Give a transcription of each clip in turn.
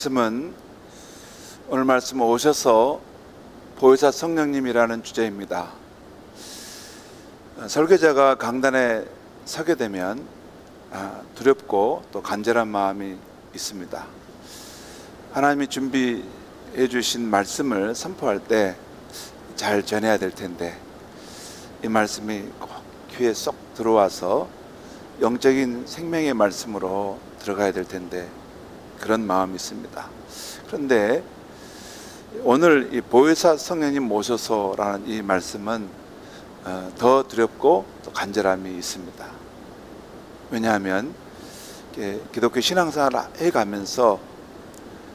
말씀은 오늘 말씀 오셔서 보혜사 성령님이라는 주제입니다. 설교자가 강단에 서게 되면 두렵고 또 간절한 마음이 있습니다. 하나님이 준비해 주신 말씀을 선포할 때 잘 전해야 될 텐데 이 말씀이 꼭 귀에 쏙 들어와서 영적인 생명의 말씀으로 들어가야 될 텐데 그런 마음이 있습니다. 그런데 오늘 이 보혜사 성령님 모셔서라는 이 말씀은 더 두렵고 또 간절함이 있습니다. 왜냐하면 기독교 신앙생활을 해가면서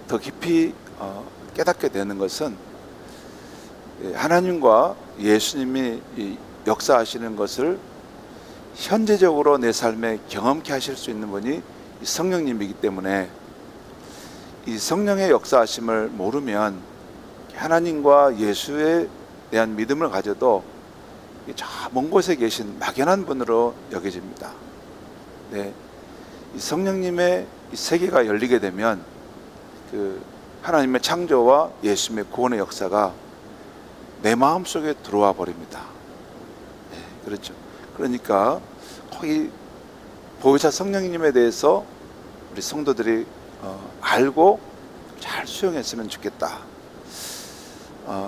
더 깊이 깨닫게 되는 것은 하나님과 예수님이 역사하시는 것을 현재적으로 내 삶에 경험케 하실 수 있는 분이 성령님이기 때문에 이 성령의 역사하심을 모르면 하나님과 예수에 대한 믿음을 가져도 저 먼 곳에 계신 막연한 분으로 여겨집니다. 네, 이 성령님의 이 세계가 열리게 되면 그 하나님의 창조와 예수님의 구원의 역사가 내 마음 속에 들어와 버립니다. 네, 그렇죠. 그러니까 거기 보혜사 성령님에 대해서 우리 성도들이 알고 잘 수용했으면 좋겠다.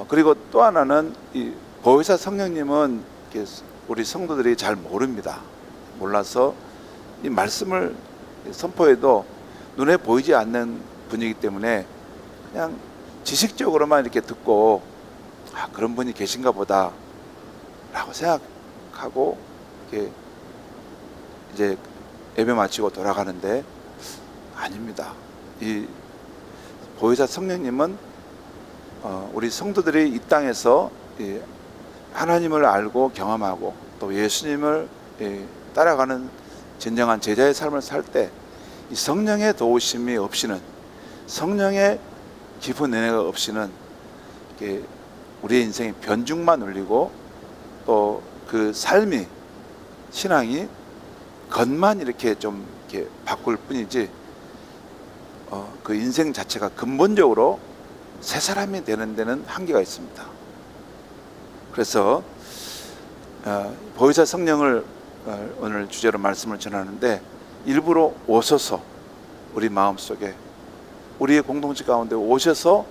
그리고 또 하나는 이 보혜사 성령님은 우리 성도들이 잘 모릅니다. 몰라서 이 말씀을 선포해도 눈에 보이지 않는 분이기 때문에 그냥 지식적으로만 이렇게 듣고 그런 분이 계신가 보다 라고 생각하고 이렇게 이제 예배 마치고 돌아가는데 아닙니다. 이 보혜사 성령님은 우리 성도들이 이 땅에서 하나님을 알고 경험하고 또 예수님을 따라가는 진정한 제자의 삶을 살 때 이 성령의 도우심이 없이는, 성령의 깊은 은혜가 없이는 우리의 인생이 변죽만 울리고 또 그 삶이, 신앙이 겉만 이렇게 좀 이렇게 바꿀 뿐이지 그 인생 자체가 근본적으로 새 사람이 되는 데는 한계가 있습니다. 그래서 보혜사 성령을 오늘 주제로 말씀을 전하는데 일부러 오셔서 우리 마음속에, 우리의 공동체 가운데 오셔서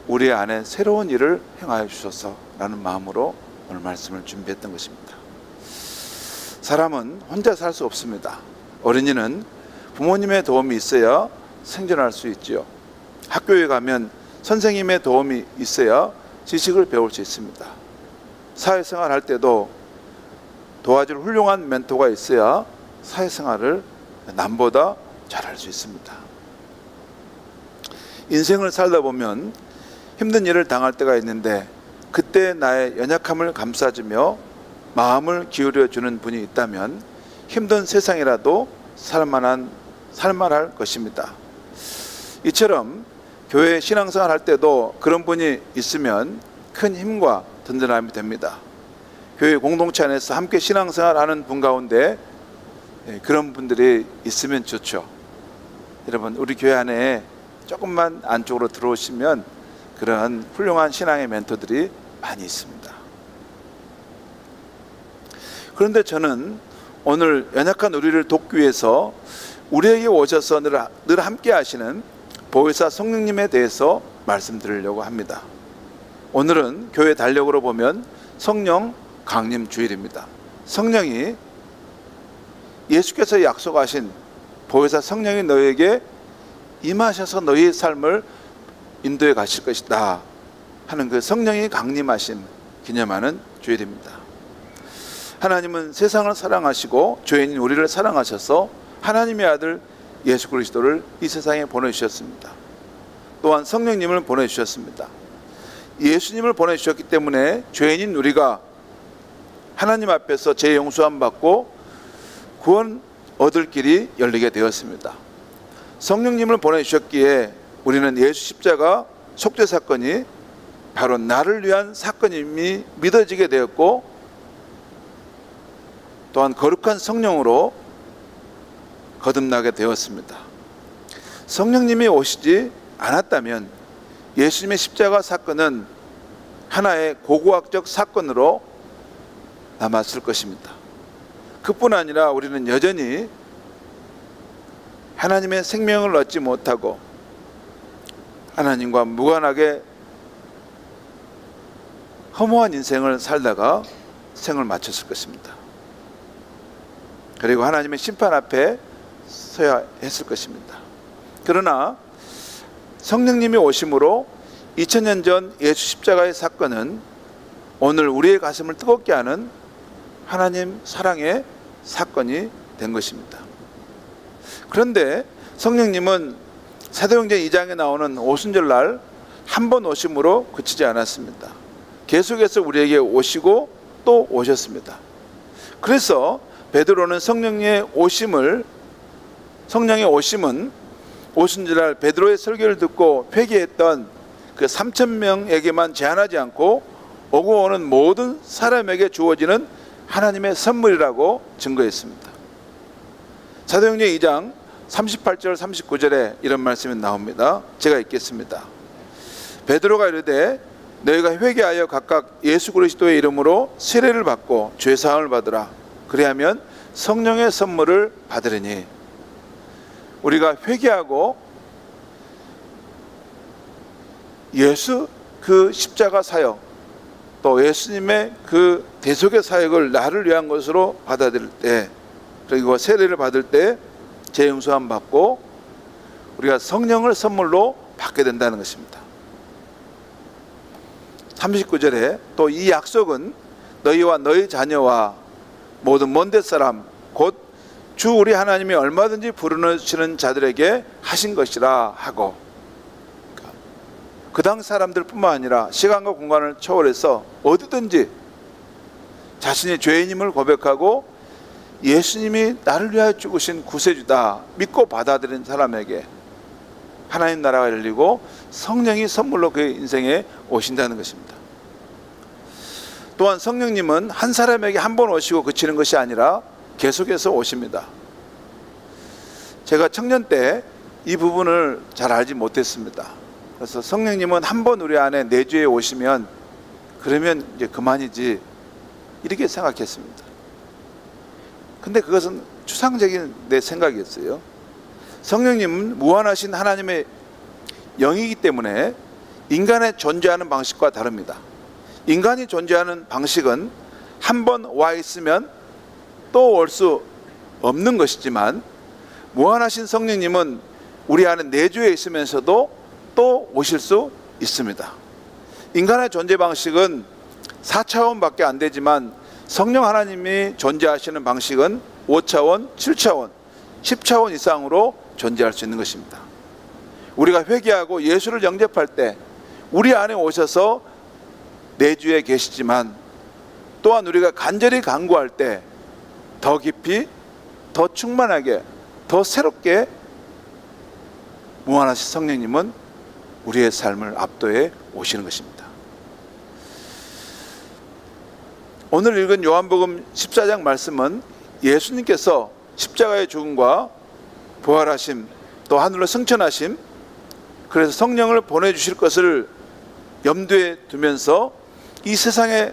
우리 안에 새로운 일을 행하여 주셔서라는 마음으로 오늘 말씀을 준비했던 것입니다. 사람은 혼자 살 수 없습니다. 어린이는 부모님의 도움이 있어야 생존할 수 있지요. 학교에 가면 선생님의 도움이 있어야 지식을 배울 수 있습니다. 사회생활 할 때도 도와줄 훌륭한 멘토가 있어야 사회생활을 남보다 잘할 수 있습니다. 인생을 살다 보면 힘든 일을 당할 때가 있는데 그때 나의 연약함을 감싸주며 마음을 기울여주는 분이 있다면 힘든 세상이라도 살만할 것입니다. 이처럼 교회 신앙생활 할 때도 그런 분이 있으면 큰 힘과 든든함이 됩니다. 교회 공동체 안에서 함께 신앙생활 하는 분 가운데 그런 분들이 있으면 좋죠. 여러분, 우리 교회 안에 조금만 안쪽으로 들어오시면 그런 훌륭한 신앙의 멘토들이 많이 있습니다. 그런데 저는 오늘 연약한 우리를 돕기 위해서 우리에게 오셔서 늘 함께 하시는 보혜사 성령님에 대해서 말씀드리려고 합니다. 오늘은 교회 달력으로 보면 성령 강림 주일입니다. 성령이, 예수께서 약속하신 보혜사 성령이 너희에게 임하셔서 너희의 삶을 인도해 가실 것이다 하는 그 성령이 강림하신 기념하는 주일입니다. 하나님은 세상을 사랑하시고 죄인인 우리를 사랑하셔서 하나님의 아들 예수 그리스도를 이 세상에 보내주셨습니다. 또한 성령님을 보내주셨습니다. 예수님을 보내주셨기 때문에 죄인인 우리가 하나님 앞에서 죄 용서함 받고 구원 얻을 길이 열리게 되었습니다. 성령님을 보내주셨기에 우리는 예수 십자가 속죄 사건이 바로 나를 위한 사건임이 믿어지게 되었고, 또한 거룩한 성령으로 거듭나게 되었습니다. 성령님이 오시지 않았다면 예수님의 십자가 사건은 하나의 고고학적 사건으로 남았을 것입니다. 그뿐 아니라 우리는 여전히 하나님의 생명을 얻지 못하고 하나님과 무관하게 허무한 인생을 살다가 생을 마쳤을 것입니다. 그리고 하나님의 심판 앞에 서야 했을 것입니다. 그러나 성령님이 오심으로 2000년 전 예수 십자가의 사건은 오늘 우리의 가슴을 뜨겁게 하는 하나님 사랑의 사건이 된 것입니다. 그런데 성령님은 사도행전 2장에 나오는 오순절날 한 번 오심으로 그치지 않았습니다. 계속해서 우리에게 오시고 또 오셨습니다. 그래서 베드로는 성령의 오심은 오순절날 베드로의 설교를 듣고 회개했던 그 3,000명에게만 제한하지 않고 오고 오는 모든 사람에게 주어지는 하나님의 선물이라고 증거했습니다. 사도행전 2장 38절 39절에 이런 말씀이 나옵니다. 제가 읽겠습니다. 베드로가 이르되 너희가 회개하여 각각 예수 그리스도의 이름으로 세례를 받고 죄사함을 받으라. 그리하면 성령의 선물을 받으리니. 우리가 회개하고 예수 그 십자가 사역, 또 예수님의 그 대속의 사역을 나를 위한 것으로 받아들일 때, 그리고 세례를 받을 때 재용서함 받고 우리가 성령을 선물로 받게 된다는 것입니다. 39절에 또 이 약속은 너희와 너희 자녀와 모든 먼데 사람 곧 주 우리 하나님이 얼마든지 부르시는 자들에게 하신 것이라 하고, 그 당 사람들뿐만 아니라 시간과 공간을 초월해서 어디든지 자신의 죄인임을 고백하고 예수님이 나를 위하여 죽으신 구세주다 믿고 받아들인 사람에게 하나님 나라가 열리고 성령이 선물로 그의 인생에 오신다는 것입니다. 또한 성령님은 한 사람에게 한 번 오시고 그치는 것이 아니라 계속해서 오십니다. 제가 청년 때 이 부분을 잘 알지 못했습니다. 그래서 성령님은 한 번 우리 안에 내주에 오시면 그러면 이제 그만이지 이렇게 생각했습니다. 근데 그것은 추상적인 내 생각이었어요. 성령님은 무한하신 하나님의 영이기 때문에 인간의 존재하는 방식과 다릅니다. 인간이 존재하는 방식은 한 번 와 있으면 또 올 수 없는 것이지만 무한하신 성령님은 우리 안에 내주에 있으면서도 또 오실 수 있습니다. 인간의 존재 방식은 4차원밖에 안 되지만 성령 하나님이 존재하시는 방식은 5차원, 7차원, 10차원 이상으로 존재할 수 있는 것입니다. 우리가 회개하고 예수를 영접할 때 우리 안에 오셔서 내주에 계시지만 또한 우리가 간절히 간구할 때 더 깊이, 더 충만하게, 더 새롭게 무한하신 성령님은 우리의 삶을 압도해 오시는 것입니다. 오늘 읽은 요한복음 14장 말씀은 예수님께서 십자가의 죽음과 부활하심, 또 하늘로 승천하심, 그래서 성령을 보내주실 것을 염두에 두면서 이 세상에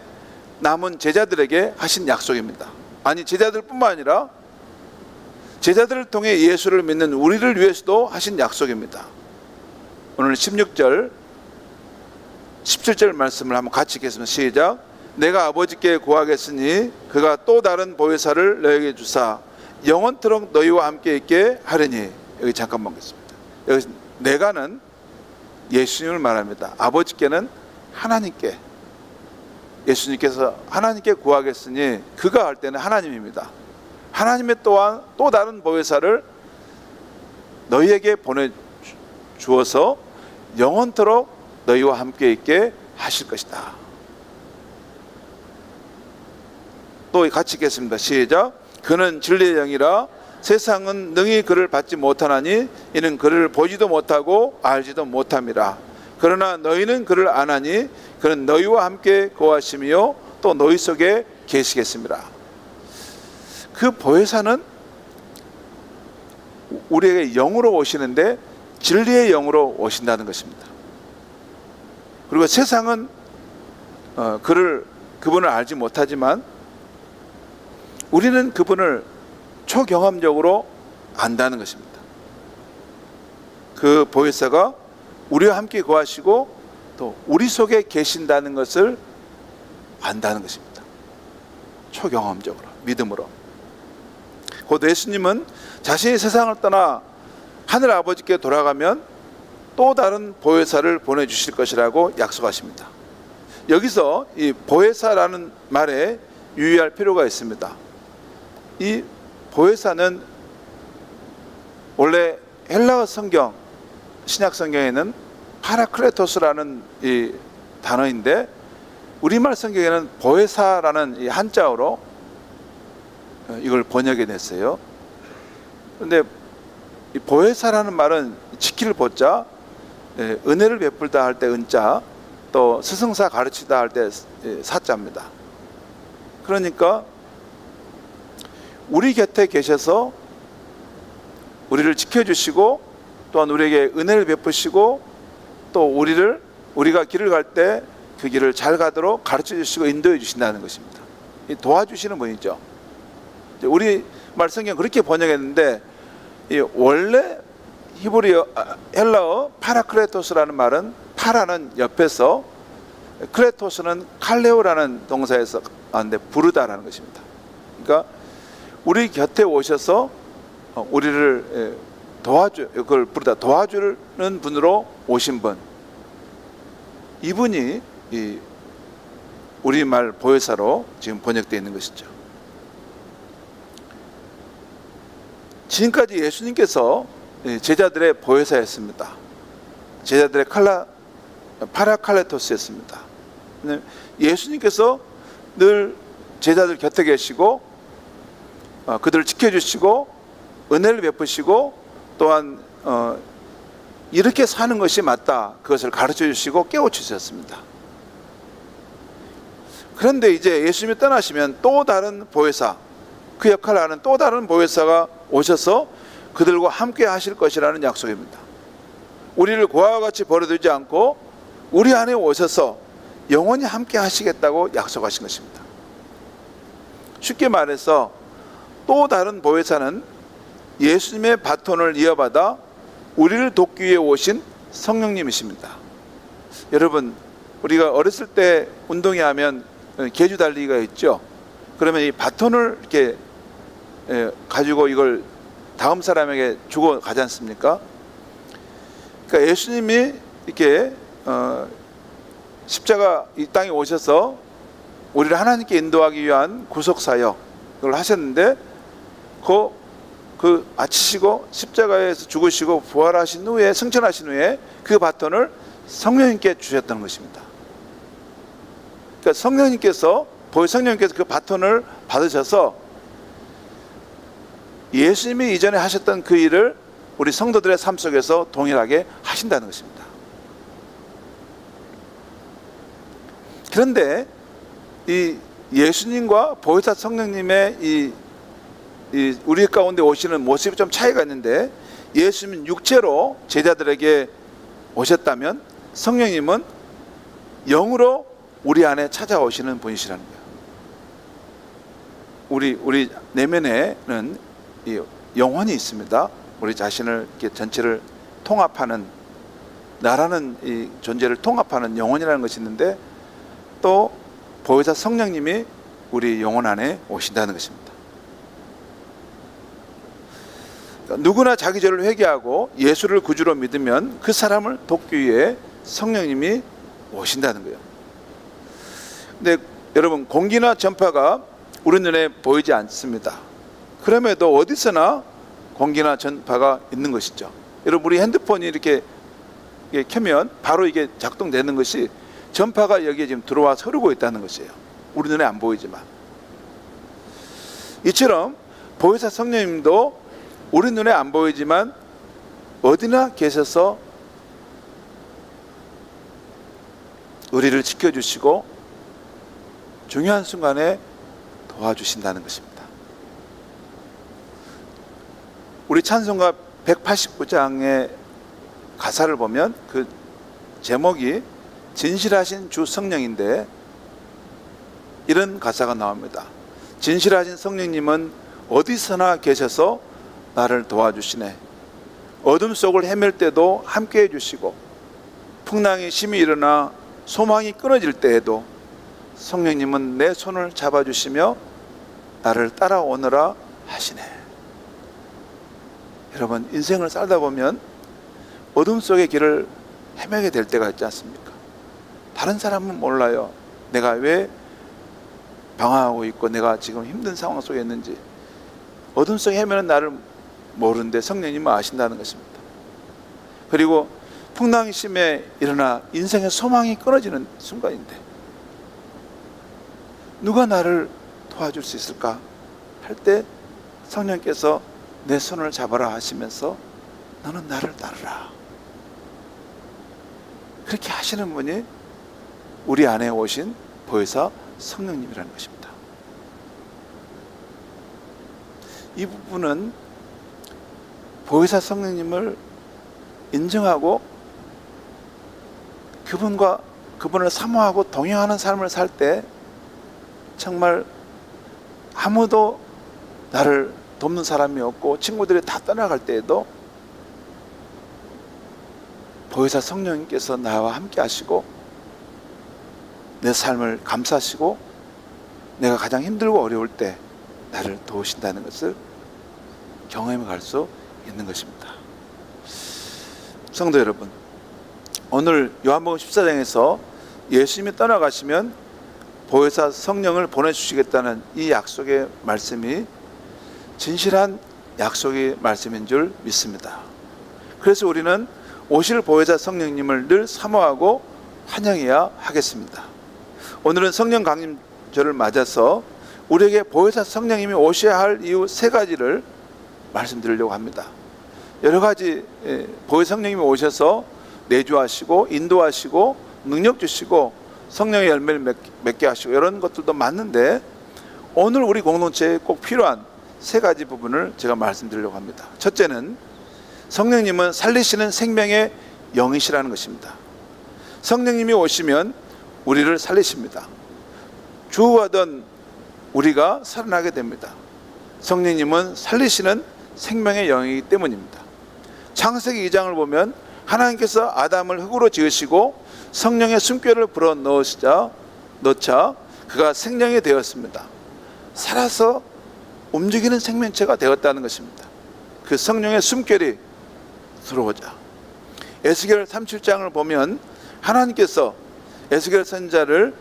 남은 제자들에게 하신 약속입니다. 아니, 제자들뿐만 아니라 제자들을 통해 예수를 믿는 우리를 위해서도 하신 약속입니다. 오늘 16절, 17절 말씀을 한번 같이 읽겠습니다. 시작. 내가 아버지께 구하겠으니 그가 또 다른 보혜사를 너에게 주사 영원토록 너희와 함께 있게 하리니. 여기 잠깐만 보겠습니다. 여기 내가는 예수님을 말합니다. 아버지께는 하나님께, 예수님께서 하나님께 구하겠으니 그가 할 때는 하나님입니다. 하나님의 또한 또 다른 보혜사를 너희에게 보내주어서 영원토록 너희와 함께 있게 하실 것이다. 또 같이 읽겠습니다. 시작. 그는 진리의 영이라 세상은 능히 그를 받지 못하나니 이는 그를 보지도 못하고 알지도 못함이라. 그러나 너희는 그를 아나니 그는 너희와 함께 거하시며 또 너희 속에 계시겠습니다. 그 보혜사는 우리에게 영으로 오시는데 진리의 영으로 오신다는 것입니다. 그리고 세상은 그분을 알지 못하지만 우리는 그분을 초경험적으로 안다는 것입니다. 그 보혜사가 우리와 함께 거하시고 또 우리 속에 계신다는 것을 안다는 것입니다. 초경험적으로, 믿음으로. 곧 예수님은 자신이 세상을 떠나 하늘 아버지께 돌아가면 또 다른 보혜사를 보내주실 것이라고 약속하십니다. 여기서 이 보혜사라는 말에 유의할 필요가 있습니다. 이 보혜사는 원래 헬라어 성경, 신약 성경에는 파라클레토스라는 이 단어인데 우리말 성경에는 보혜사라는 이 한자어로 이걸 번역해 냈어요. 그런데 이 보혜사라는 말은 지킬 보자, 은혜를 베풀다 할 때 은자, 또 스승사 가르치다 할 때 사자입니다. 그러니까 우리 곁에 계셔서 우리를 지켜주시고 또한 우리에게 은혜를 베푸시고 또 우리가 길을 갈 때 그 길을 잘 가도록 가르쳐 주시고 인도해 주신다는 것입니다. 도와주시는 분이죠. 우리 말 성경 그렇게 번역했는데 원래 히브리어 헬라어 파라클레토스라는 말은 파라는 옆에서 클레토스는 칼레오라는 동사에서 왔는데 부르다라는 것입니다. 그러니까 우리 곁에 오셔서 우리를 그걸 부르다 도와주는 분으로 오신 분, 이분이 이 우리말 보혜사로 지금 번역되어 있는 것이죠. 지금까지 예수님께서 제자들의 보혜사였습니다. 제자들의 파라칼레토스였습니다. 예수님께서 늘 제자들 곁에 계시고 그들을 지켜주시고 은혜를 베푸시고 또한 이렇게 사는 것이 맞다, 그것을 가르쳐 주시고 깨우치셨습니다. 그런데 이제 예수님이 떠나시면 또 다른 보혜사, 그 역할을 하는 또 다른 보혜사가 오셔서 그들과 함께 하실 것이라는 약속입니다. 우리를 고아와 같이 버려두지 않고 우리 안에 오셔서 영원히 함께 하시겠다고 약속하신 것입니다. 쉽게 말해서 또 다른 보혜사는 예수님의 바톤을 이어받아 우리를 돕기 위해 오신 성령님이십니다. 여러분, 우리가 어렸을 때 운동회 하면 계주 달리기가 있죠. 그러면 이 바톤을 이렇게 가지고 이걸 다음 사람에게 주고 가지 않습니까? 그러니까 예수님이 이렇게 십자가 이 땅에 오셔서 우리를 하나님께 인도하기 위한 구속사역 그걸 하셨는데 그 아치시고 십자가에서 죽으시고 부활하신 후에 승천하신 후에 그 바톤을 성령님께 주셨다는 것입니다. 그러니까 성령님께서 그 바톤을 받으셔서 예수님이 이전에 하셨던 그 일을 우리 성도들의 삶 속에서 동일하게 하신다는 것입니다. 그런데 이 예수님과 보혜사 성령님의 이 우리 가운데 오시는 모습이 좀 차이가 있는데, 예수님은 육체로 제자들에게 오셨다면 성령님은 영으로 우리 안에 찾아오시는 분이시라는 거예요. 우리 내면에는 이 영혼이 있습니다. 우리 자신을 이렇게 전체를 통합하는, 나라는 이 존재를 통합하는 영혼이라는 것이 있는데, 또 보혜사 성령님이 우리 영혼 안에 오신다는 것입니다. 누구나 자기 죄를 회개하고 예수를 구주로 믿으면 그 사람을 돕기 위해 성령님이 오신다는 거예요. 근데 여러분, 공기나 전파가 우리 눈에 보이지 않습니다. 그럼에도 어디서나 공기나 전파가 있는 것이죠. 여러분, 우리 핸드폰이 이렇게 켜면 바로 이게 작동되는 것이 전파가 여기에 지금 들어와서 흐르고 있다는 것이에요. 우리 눈에 안 보이지만. 이처럼 보혜사 성령님도 우리 눈에 안 보이지만 어디나 계셔서 우리를 지켜주시고 중요한 순간에 도와주신다는 것입니다. 우리 찬송가 189장에 가사를 보면 그 제목이 진실하신 주 성령인데 이런 가사가 나옵니다. 진실하신 성령님은 어디서나 계셔서 나를 도와주시네. 어둠 속을 헤맬 때도 함께 해주시고 풍랑이 심히 일어나 소망이 끊어질 때에도 성령님은 내 손을 잡아주시며 나를 따라오너라 하시네. 여러분, 인생을 살다 보면 어둠 속의 길을 헤매게 될 때가 있지 않습니까? 다른 사람은 몰라요. 내가 왜 방황하고 있고 내가 지금 힘든 상황 속에 있는지. 어둠 속에 헤매는 나를 모르는데 성령님은 아신다는 것입니다. 그리고 풍랑이 심해 일어나 인생의 소망이 끊어지는 순간인데 누가 나를 도와줄 수 있을까 할 때 성령께서 내 손을 잡아라 하시면서 너는 나를 따르라. 그렇게 하시는 분이 우리 안에 오신 보혜사 성령님이라는 것입니다. 이 부분은 보혜사 성령님을 인정하고 그분을 사모하고 동행하는 삶을 살 때 정말 아무도 나를 돕는 사람이 없고 친구들이 다 떠나갈 때에도 보혜사 성령님께서 나와 함께 하시고 내 삶을 감싸시고 내가 가장 힘들고 어려울 때 나를 도우신다는 것을 경험해 갈 수 있는 것입니다. 성도 여러분, 오늘 요한복음 14장에서 예수님이 떠나가시면 보혜사 성령을 보내주시겠다는 이 약속의 말씀이 진실한 약속의 말씀인 줄 믿습니다. 그래서 우리는 오실 보혜사 성령님을 늘 사모하고 환영해야 하겠습니다. 오늘은 성령 강림절을 맞아서 우리에게 보혜사 성령님이 오셔야 할 이유 3가지를 말씀드리려고 합니다. 여러 가지 보혜사 성령님이 오셔서 내주하시고 인도하시고 능력 주시고 성령의 열매를 맺게 하시고 이런 것들도 맞는데 오늘 우리 공동체에 꼭 필요한 3가지 부분을 제가 말씀드리려고 합니다. 첫째는 성령님은 살리시는 생명의 영이시라는 것입니다. 성령님이 오시면 우리를 살리십니다. 죽어가던 우리가 살아나게 됩니다. 성령님은 살리시는 생명의 영이기 때문입니다. 창세기 2장을 보면 하나님께서 아담을 흙으로 지으시고 성령의 숨결을 불어 넣자 그가 생명이 되었습니다. 살아서 움직이는 생명체가 되었다는 것입니다. 그 성령의 숨결이 들어오자. 에스겔 37장을 보면 하나님께서 에스겔 선지자를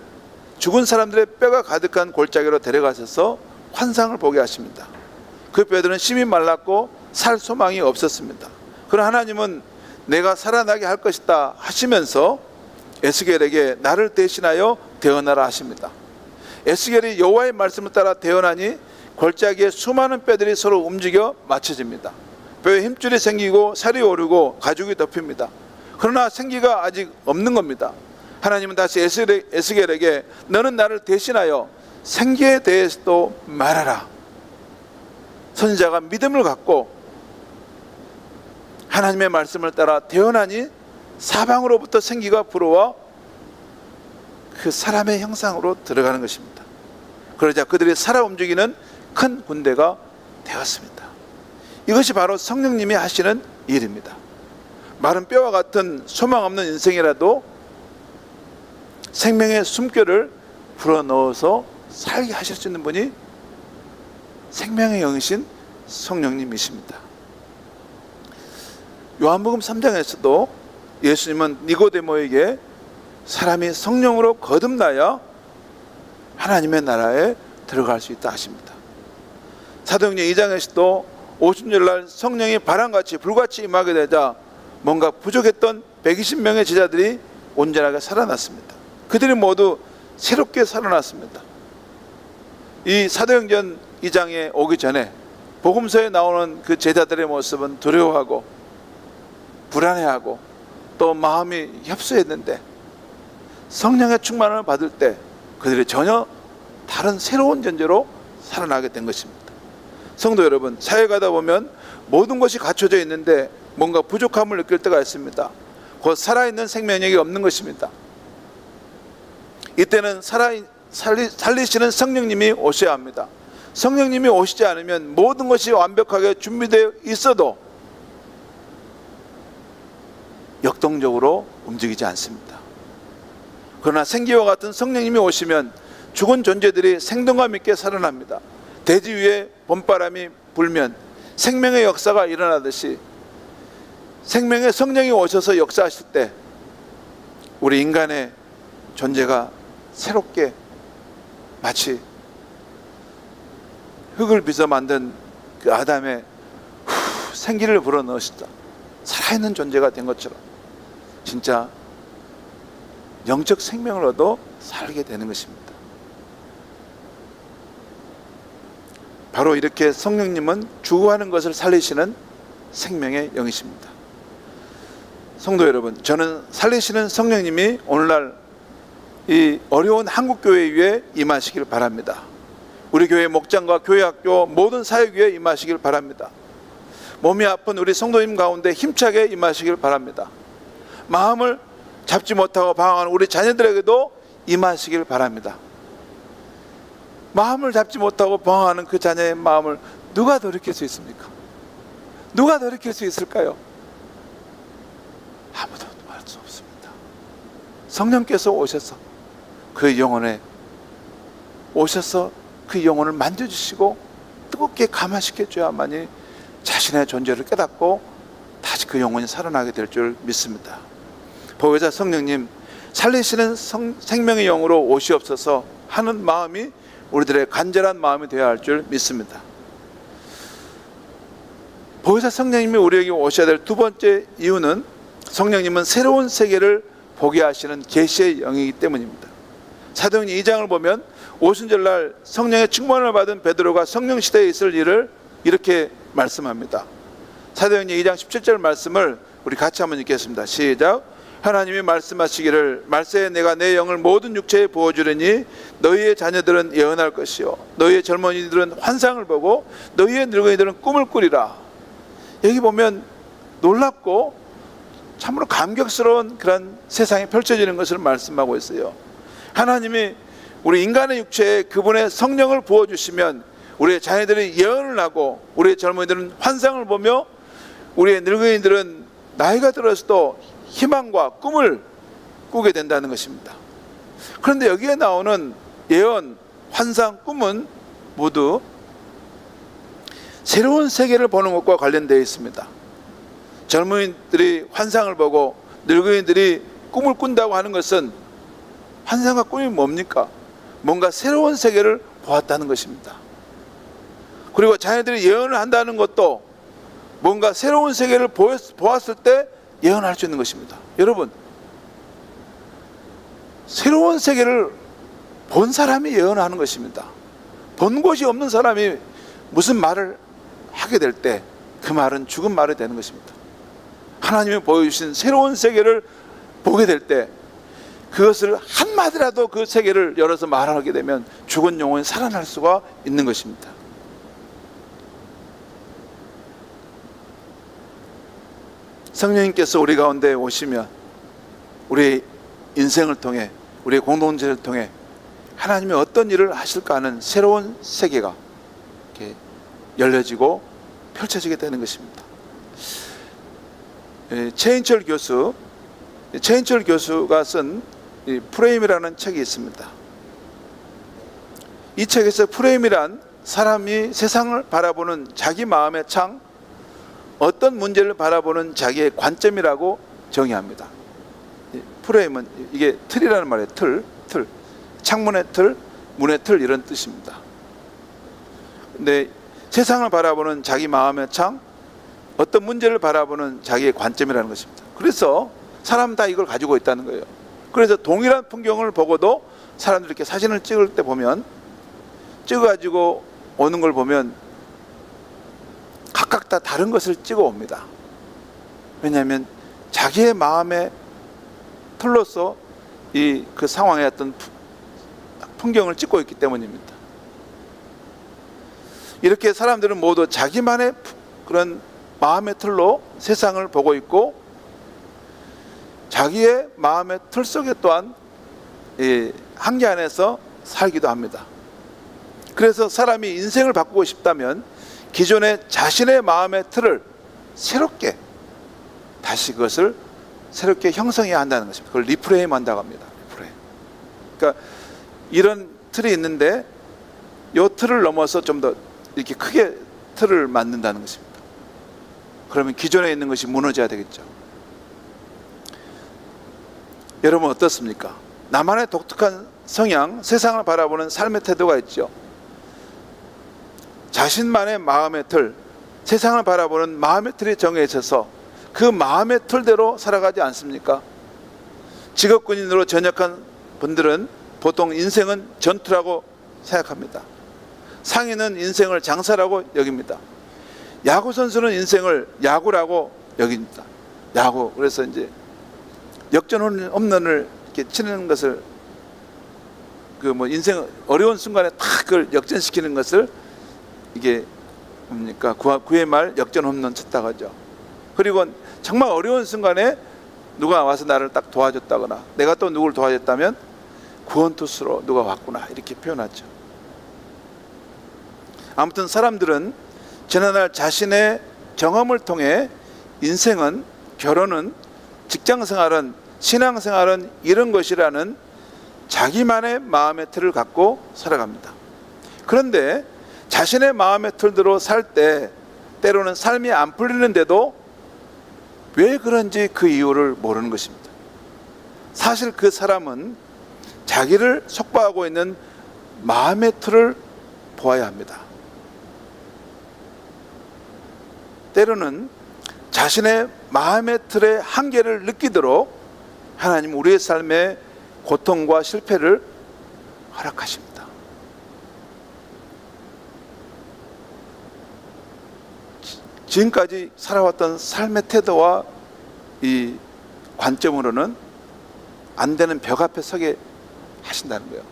죽은 사람들의 뼈가 가득한 골짜기로 데려가셔서 환상을 보게 하십니다. 그 뼈들은 심히 말랐고 살 소망이 없었습니다. 그러나 하나님은 내가 살아나게 할 것이다 하시면서 에스겔에게 나를 대신하여 태어나라 하십니다. 에스겔이 여호와의 말씀을 따라 태어나니 골짜기에 수많은 뼈들이 서로 움직여 맞춰집니다. 뼈에 힘줄이 생기고 살이 오르고 가죽이 덮입니다. 그러나 생기가 아직 없는 겁니다. 하나님은 다시 에스겔에게 너는 나를 대신하여 생기에 대해서도 말하라. 선지자가 믿음을 갖고 하나님의 말씀을 따라 태어나니 사방으로부터 생기가 불어와 그 사람의 형상으로 들어가는 것입니다. 그러자 그들이 살아 움직이는 큰 군대가 되었습니다. 이것이 바로 성령님이 하시는 일입니다. 마른 뼈와 같은 소망 없는 인생이라도 생명의 숨결을 불어넣어서 살게 하실 수 있는 분이 생명의 영이신 성령님이십니다. 요한복음 3장에서도 예수님은 니고데모에게 사람이 성령으로 거듭나야 하나님의 나라에 들어갈 수 있다 하십니다. 사도행전 2장에서도 오순절날 성령이 바람같이 불같이 임하게 되자 뭔가 부족했던 120명의 제자들이 온전하게 살아났습니다. 그들이 모두 새롭게 살아났습니다. 이 사도행전 2장에 오기 전에 복음서에 나오는 그 제자들의 모습은 두려워하고 불안해하고 또 마음이 협소했는데 성령의 충만을 받을 때 그들이 전혀 다른 새로운 존재로 살아나게 된 것입니다. 성도 여러분, 사회 가다 보면 모든 것이 갖춰져 있는데 뭔가 부족함을 느낄 때가 있습니다. 곧 살아있는 생명력이 없는 것입니다. 이때는 살리시는 성령님이 오셔야 합니다. 성령님이 오시지 않으면 모든 것이 완벽하게 준비되어 있어도 역동적으로 움직이지 않습니다. 그러나 생기와 같은 성령님이 오시면 죽은 존재들이 생동감 있게 살아납니다. 대지 위에 봄바람이 불면 생명의 역사가 일어나듯이 생명의 성령이 오셔서 역사하실 때 우리 인간의 존재가 새롭게 마치 흙을 빚어 만든 그 아담의 생기를 불어넣으시다 살아있는 존재가 된 것처럼 진짜 영적 생명을 얻어 살게 되는 것입니다. 바로 이렇게 성령님은 죽어가는 것을 살리시는 생명의 영이십니다. 성도 여러분, 저는 살리시는 성령님이 오늘날 이 어려운 한국교회 위에 임하시길 바랍니다. 우리 교회 목장과 교회학교 모든 사역 위에 임하시길 바랍니다. 몸이 아픈 우리 성도님 가운데 힘차게 임하시길 바랍니다. 마음을 잡지 못하고 방황하는 우리 자녀들에게도 임하시길 바랍니다. 마음을 잡지 못하고 방황하는 그 자녀의 마음을 누가 돌이킬 수 있습니까? 누가 돌이킬 수 있을까요? 아무도 할 수 없습니다. 성령께서 오셔서 그 영혼에 오셔서 그 영혼을 만져주시고 뜨겁게 감화시켜줘야만이 자신의 존재를 깨닫고 다시 그 영혼이 살아나게 될 줄 믿습니다. 보혜사 성령님, 살리시는 생명의 영으로 오시옵소서 하는 마음이 우리들의 간절한 마음이 되어야 할 줄 믿습니다. 보혜사 성령님이 우리에게 오셔야 될 두 번째 이유는 성령님은 새로운 세계를 보게 하시는 계시의 영이기 때문입니다. 사도행전 2장을 보면 오순절날 성령의 충만을 받은 베드로가 성령 시대에 있을 일을 이렇게 말씀합니다. 사도행전 2장 17절 말씀을 우리 같이 한번 읽겠습니다. 시작. 하나님이 말씀하시기를 말세에 내가 내 영을 모든 육체에 부어주리니 너희의 자녀들은 예언할 것이요 너희의 젊은이들은 환상을 보고 너희의 늙은이들은 꿈을 꾸리라. 여기 보면 놀랍고 참으로 감격스러운 그런 세상이 펼쳐지는 것을 말씀하고 있어요. 하나님이 우리 인간의 육체에 그분의 성령을 부어주시면 우리의 자녀들이 예언을 하고 우리의 젊은이들은 환상을 보며 우리의 늙은이들은 나이가 들어서도 희망과 꿈을 꾸게 된다는 것입니다. 그런데 여기에 나오는 예언, 환상, 꿈은 모두 새로운 세계를 보는 것과 관련되어 있습니다. 젊은이들이 환상을 보고 늙은이들이 꿈을 꾼다고 하는 것은 환상과 꿈이 뭡니까? 뭔가 새로운 세계를 보았다는 것입니다. 그리고 자녀들이 예언을 한다는 것도 뭔가 새로운 세계를 보았을 때 예언할 수 있는 것입니다. 여러분, 새로운 세계를 본 사람이 예언하는 것입니다. 본 것이 없는 사람이 무슨 말을 하게 될 때 그 말은 죽은 말이 되는 것입니다. 하나님이 보여주신 새로운 세계를 보게 될 때 그것을 한마디라도 그 세계를 열어서 말하게 되면 죽은 영혼이 살아날 수가 있는 것입니다. 성령님께서 우리 가운데 오시면 우리의 인생을 통해 우리의 공동체를 통해 하나님이 어떤 일을 하실까 하는 새로운 세계가 이렇게 열려지고 펼쳐지게 되는 것입니다. 최인철 교수가 쓴 프레임이라는 책이 있습니다. 이 책에서 프레임이란 사람이 세상을 바라보는 자기 마음의 창, 어떤 문제를 바라보는 자기의 관점이라고 정의합니다. 프레임은 이게 틀이라는 말이에요. 틀. 창문의 틀, 문의 틀 이런 뜻입니다. 근데 세상을 바라보는 자기 마음의 창, 어떤 문제를 바라보는 자기의 관점이라는 것입니다. 그래서 사람 다 이걸 가지고 있다는 거예요. 그래서 동일한 풍경을 보고도 사람들이 이렇게 사진을 찍을 때 보면 찍어가지고 오는 걸 보면 각각 다 다른 것을 찍어 옵니다. 왜냐하면 자기의 마음의 틀로서 그 상황의 어떤 풍경을 찍고 있기 때문입니다. 이렇게 사람들은 모두 자기만의 그런 마음의 틀로 세상을 보고 있고 자기의 마음의 틀 속에 또한 한계 안에서 살기도 합니다. 그래서 사람이 인생을 바꾸고 싶다면 기존의 자신의 마음의 틀을 새롭게 다시 그것을 새롭게 형성해야 한다는 것입니다. 그걸 리프레임 한다고 합니다. 리프레임. 그러니까 이런 틀이 있는데 이 틀을 넘어서 좀 더 이렇게 크게 틀을 만든다는 것입니다. 그러면 기존에 있는 것이 무너져야 되겠죠. 여러분 어떻습니까? 나만의 독특한 성향, 세상을 바라보는 삶의 태도가 있죠. 자신만의 마음의 틀, 세상을 바라보는 마음의 틀이 정해 있어서 그 마음의 틀대로 살아가지 않습니까? 직업군인으로 전역한 분들은 보통 인생은 전투라고 생각합니다. 상인은 인생을 장사라고 여깁니다. 야구 선수는 인생을 야구라고 여깁니다. 야구. 그래서 이제 역전 홈런을 이렇게 치는 것을 인생 어려운 순간에 탁 그걸 역전시키는 것을 이게 뭡니까? 9회 말 역전 홈런 쳤다고 하죠. 그리고 정말 어려운 순간에 누가 와서 나를 딱 도와줬다거나 내가 또 누구를 도와줬다면 구원투수로 누가 왔구나 이렇게 표현하죠. 아무튼 사람들은 지난날 자신의 경험을 통해 인생은, 결혼은, 직장생활은, 신앙생활은 이런 것이라는 자기만의 마음의 틀을 갖고 살아갑니다. 그런데 자신의 마음의 틀대로 살 때 때로는 삶이 안 풀리는데도 왜 그런지 그 이유를 모르는 것입니다. 사실 그 사람은 자기를 속박하고 있는 마음의 틀을 보아야 합니다. 때로는 자신의 마음의 틀의 한계를 느끼도록 하나님 우리의 삶에 고통과 실패를 허락하십니다. 지금까지 살아왔던 삶의 태도와 이 관점으로는 안 되는 벽 앞에 서게 하신다는 거예요.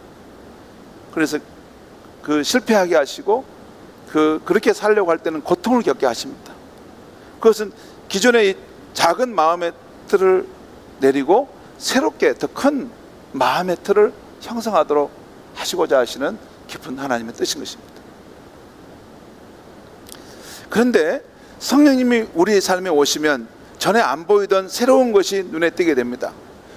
그래서 그 실패하게 하시고 그렇게 살려고 할 때는 고통을 겪게 하십니다. 그것은 기존의 이 작은 마음의 틀을 내리고 새롭게 더 큰 마음의 틀을 형성하도록 하시고자 하시는 깊은 하나님의 뜻인 것입니다. 그런데 성령님이 우리 삶에 오시면 전에 안 보이던 새로운 것이 눈에 띄게 됩니다.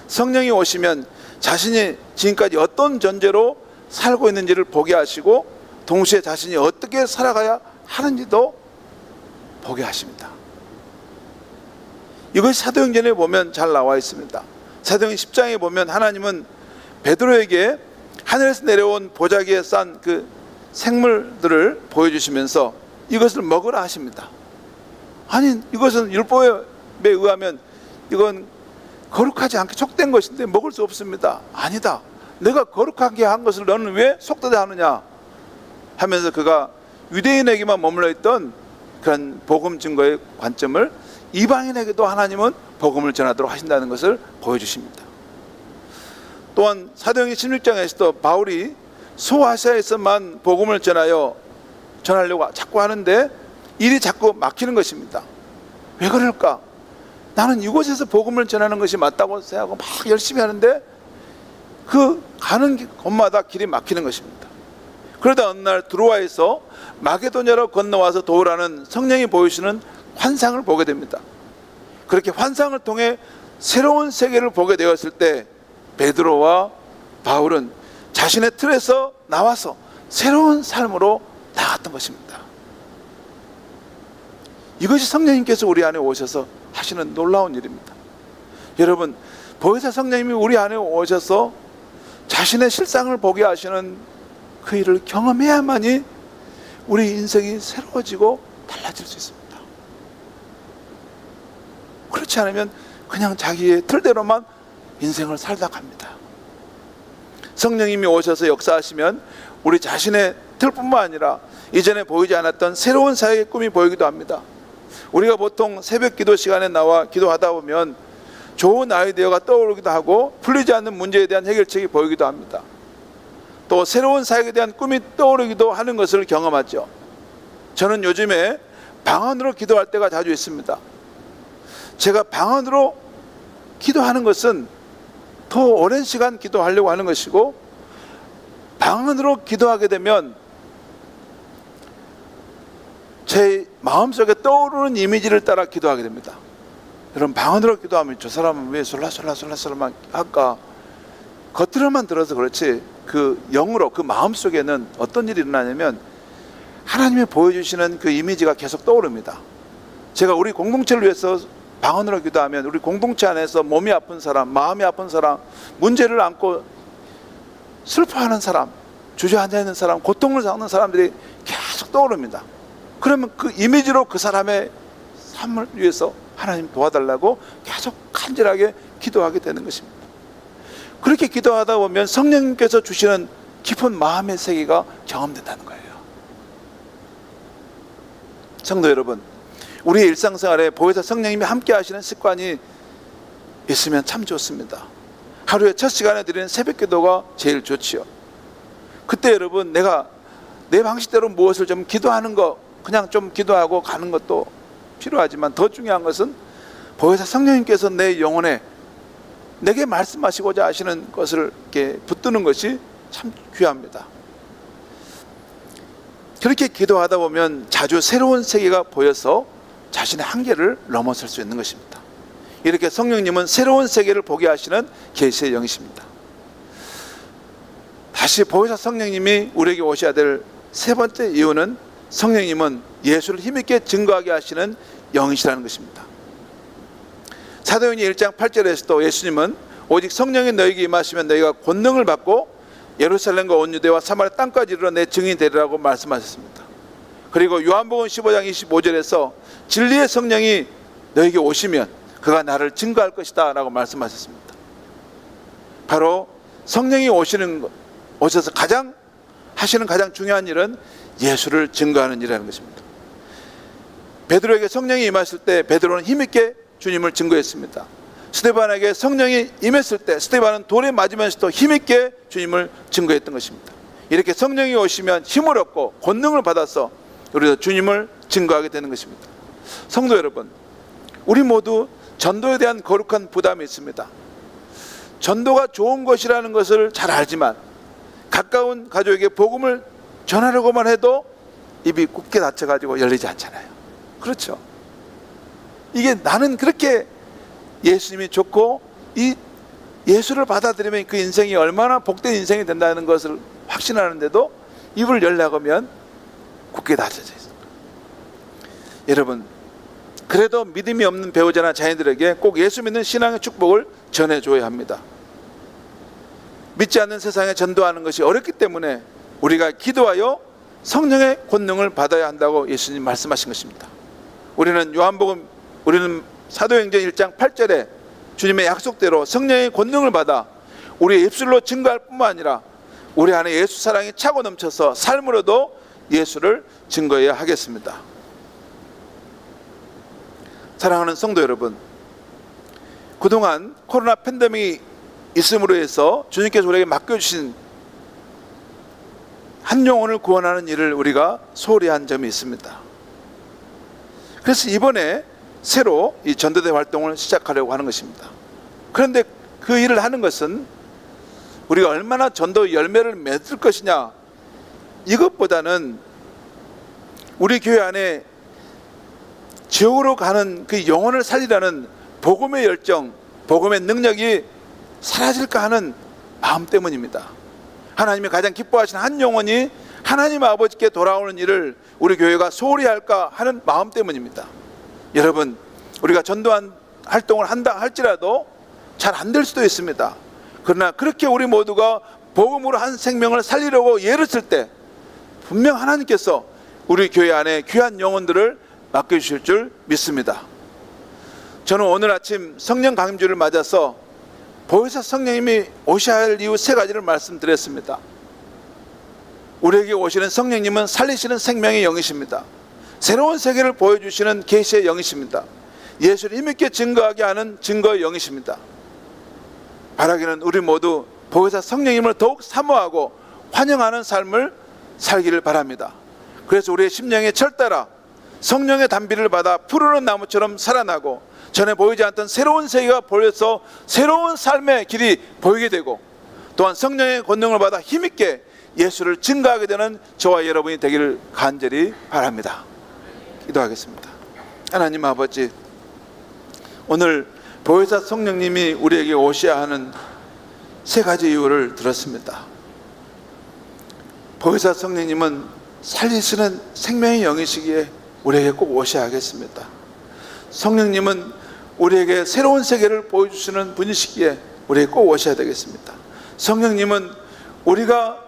성령이 오시면 자신이 지금까지 어떤 전제로 살고 있는지를 보게 하시고 동시에 자신이 어떻게 살아가야 하는지도 보게 하십니다. 이것이 사도행전에 보면 잘 나와 있습니다. 사도행전 10장에 보면 하나님은 베드로에게 하늘에서 내려온 보자기에 싼 그 생물들을 보여주시면서 이것을 먹으라 하십니다. 아니 이것은 율법에 의하면 이건 거룩하지 않게 촉된 것인데 먹을 수 없습니다. 아니다. 내가 거룩하게 한 것을 너는 왜 속되다 하느냐 하면서 그가 유대인에게만 머물러 있던 그런 복음 증거의 관점을 이방인에게도 하나님은 복음을 전하도록 하신다는 것을 보여주십니다. 또한 사도행전 16장에서도 바울이 소아시아에서만 복음을 전하려고 자꾸 하는데 일이 자꾸 막히는 것입니다. 왜 그럴까? 나는 이곳에서 복음을 전하는 것이 맞다고 생각하고 막 열심히 하는데 그 가는 곳마다 길이 막히는 것입니다. 그러다 어느 날 드로아에서 마게도냐로 건너와서 도우라는 성령이 보여주시는 환상을 보게 됩니다. 그렇게 환상을 통해 새로운 세계를 보게 되었을 때 베드로와 바울은 자신의 틀에서 나와서 새로운 삶으로 나갔던 것입니다. 이것이 성령님께서 우리 안에 오셔서 하시는 놀라운 일입니다. 여러분, 보혜사 성령님이 우리 안에 오셔서 자신의 실상을 보게 하시는 그 일을 경험해야만이 우리 인생이 새로워지고 달라질 수 있습니다. 그렇지 않으면 그냥 자기의 틀대로만 인생을 살다 갑니다. 성령님이 오셔서 역사하시면 우리 자신의 틀뿐만 아니라 이전에 보이지 않았던 새로운 사역의 꿈이 보이기도 합니다. 우리가 보통 새벽 기도 시간에 나와 기도하다 보면 좋은 아이디어가 떠오르기도 하고 풀리지 않는 문제에 대한 해결책이 보이기도 합니다. 또 새로운 사역에 대한 꿈이 떠오르기도 하는 것을 경험하죠. 저는 요즘에 방언으로 기도할 때가 자주 있습니다. 제가 방언으로 기도하는 것은 더 오랜 시간 기도하려고 하는 것이고, 방언으로 기도하게 되면 제 마음속에 떠오르는 이미지를 따라 기도하게 됩니다. 여러분, 방언으로 기도하면 저 사람은 왜 솔라솔라솔라솔라만 할까? 겉으로만 들어서 그렇지 그 영으로, 그 마음속에는 어떤 일이 일어나냐면 하나님이 보여주시는 그 이미지가 계속 떠오릅니다. 제가 우리 공동체를 위해서 방언으로 기도하면 우리 공동체 안에서 몸이 아픈 사람, 마음이 아픈 사람, 문제를 안고 슬퍼하는 사람, 주저앉아 있는 사람, 고통을 겪는 사람들이 계속 떠오릅니다. 그러면 그 이미지로 그 사람의 삶을 위해서 하나님 도와달라고 계속 간절하게 기도하게 되는 것입니다. 그렇게 기도하다 보면 성령님께서 주시는 깊은 마음의 세계가 경험된다는 거예요. 성도 여러분, 우리의 일상생활에 보혜사 성령님이 함께 하시는 습관이 있으면 참 좋습니다. 하루에 첫 시간에 드리는 새벽 기도가 제일 좋지요. 그때 여러분, 내가 내 방식대로 무엇을 좀 기도하는 거, 그냥 좀 기도하고 가는 것도 필요하지만 더 중요한 것은 보혜사 성령님께서 내 영혼에 내게 말씀하시고자 하시는 것을 이렇게 붙드는 것이 참 귀합니다. 그렇게 기도하다 보면 자주 새로운 세계가 보여서 자신의 한계를 넘어설 수 있는 것입니다. 이렇게 성령님은 새로운 세계를 보게 하시는 계시의 영이십니다. 다시 보혜사 성령님이 우리에게 오셔야 될 세 번째 이유는 성령님은 예수를 힘있게 증거하게 하시는 영이시라는 것입니다. 사도행전 1장 8절에서도 예수님은 오직 성령이 너희에게 임하시면 너희가 권능을 받고 예루살렘과 온 유대와 사마리아 땅까지 이르러 내 증인이 되리라고 말씀하셨습니다. 그리고 요한복음 15장 25절에서 진리의 성령이 너희에게 오시면 그가 나를 증거할 것이다 라고 말씀하셨습니다. 바로 성령이 오셔서 하시는 가장 중요한 일은 예수를 증거하는 일이라는 것입니다. 베드로에게 성령이 임하실 때 베드로는 힘있게 주님을 증거했습니다. 스데반에게 성령이 임했을 때 스데반은 돌에 맞으면서도 힘있게 주님을 증거했던 것입니다. 이렇게 성령이 오시면 힘을 얻고 권능을 받아서 우리도 주님을 증거하게 되는 것입니다. 성도 여러분, 우리 모두 전도에 대한 거룩한 부담이 있습니다. 전도가 좋은 것이라는 것을 잘 알지만 가까운 가족에게 복음을 전하려고만 해도 입이 굳게 닫혀가지고 열리지 않잖아요. 그렇죠? 이게 나는 그렇게 예수님이 좋고 이 예수를 받아들이면 그 인생이 얼마나 복된 인생이 된다는 것을 확신하는데도 입을 열려고 하면 굳게 닫혀져 있어요. 여러분, 그래도 믿음이 없는 배우자나 자녀들에게 꼭 예수 믿는 신앙의 축복을 전해줘야 합니다. 믿지 않는 세상에 전도하는 것이 어렵기 때문에 우리가 기도하여 성령의 권능을 받아야 한다고 예수님 말씀하신 것입니다. 우리는 사도행전 1장 8절에 주님의 약속대로 성령의 권능을 받아 우리의 입술로 증거할 뿐만 아니라 우리 안에 예수 사랑이 차고 넘쳐서 삶으로도 예수를 증거해야 하겠습니다. 사랑하는 성도 여러분, 그동안 코로나 팬데믹이 있음으로 해서 주님께서 우리에게 맡겨주신 한 영혼을 구원하는 일을 우리가 소홀히 한 점이 있습니다. 그래서 이번에 새로 이 전도대 활동을 시작하려고 하는 것입니다. 그런데 그 일을 하는 것은 우리가 얼마나 전도 열매를 맺을 것이냐, 이것보다는 우리 교회 안에 지옥으로 가는 그 영혼을 살리라는 복음의 열정, 복음의 능력이 사라질까 하는 마음 때문입니다. 하나님이 가장 기뻐하시는 한 영혼이 하나님 아버지께 돌아오는 일을 우리 교회가 소홀히 할까 하는 마음 때문입니다. 여러분, 우리가 전도한 활동을 한다 할지라도 잘 안 될 수도 있습니다. 그러나 그렇게 우리 모두가 복음으로 한 생명을 살리려고 애를 쓸 때 분명 하나님께서 우리 교회 안에 귀한 영혼들을 맡겨주실 줄 믿습니다. 저는 오늘 아침 성령 강림주를 맞아서 보혜사 성령님이 오셔야 할 이유 세 가지를 말씀드렸습니다. 우리에게 오시는 성령님은 살리시는 생명의 영이십니다. 새로운 세계를 보여주시는 계시의 영이십니다. 예수를 힘있게 증거하게 하는 증거의 영이십니다. 바라기는 우리 모두 보혜사 성령님을 더욱 사모하고 환영하는 삶을 살기를 바랍니다. 그래서 우리의 심령에 철따라 성령의 단비를 받아 푸르른 나무처럼 살아나고 전에 보이지 않던 새로운 세계가 보여서 새로운 삶의 길이 보이게 되고, 또한 성령의 권능을 받아 힘있게 예수를 증거하게 되는 저와 여러분이 되기를 간절히 바랍니다. 기도하겠습니다. 하나님 아버지, 오늘 보혜사 성령님이 우리에게 오셔야 하는 세 가지 이유를 들었습니다. 보혜사 성령님은 살리시는 생명의 영이시기에 우리에게 꼭 오셔야 하겠습니다. 성령님은 우리에게 새로운 세계를 보여주시는 분이시기에 우리에게 꼭 오셔야 되겠습니다. 성령님은 우리가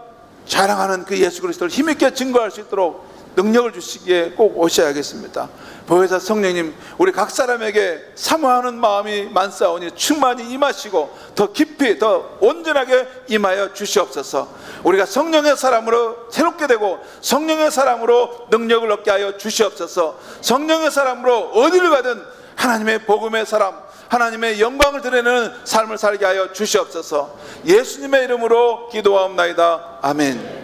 자랑하는 그 예수 그리스도를 힘있게 증거할 수 있도록 능력을 주시기에 꼭 오셔야겠습니다. 보혜사 성령님, 우리 각 사람에게 사모하는 마음이 많사오니 충만히 임하시고 더 깊이 더 온전하게 임하여 주시옵소서. 우리가 성령의 사람으로 새롭게 되고 성령의 사람으로 능력을 얻게 하여 주시옵소서. 성령의 사람으로 어디를 가든 하나님의 복음의 사람, 하나님의 영광을 드러내는 삶을 살게 하여 주시옵소서. 예수님의 이름으로 기도하옵나이다. 아멘.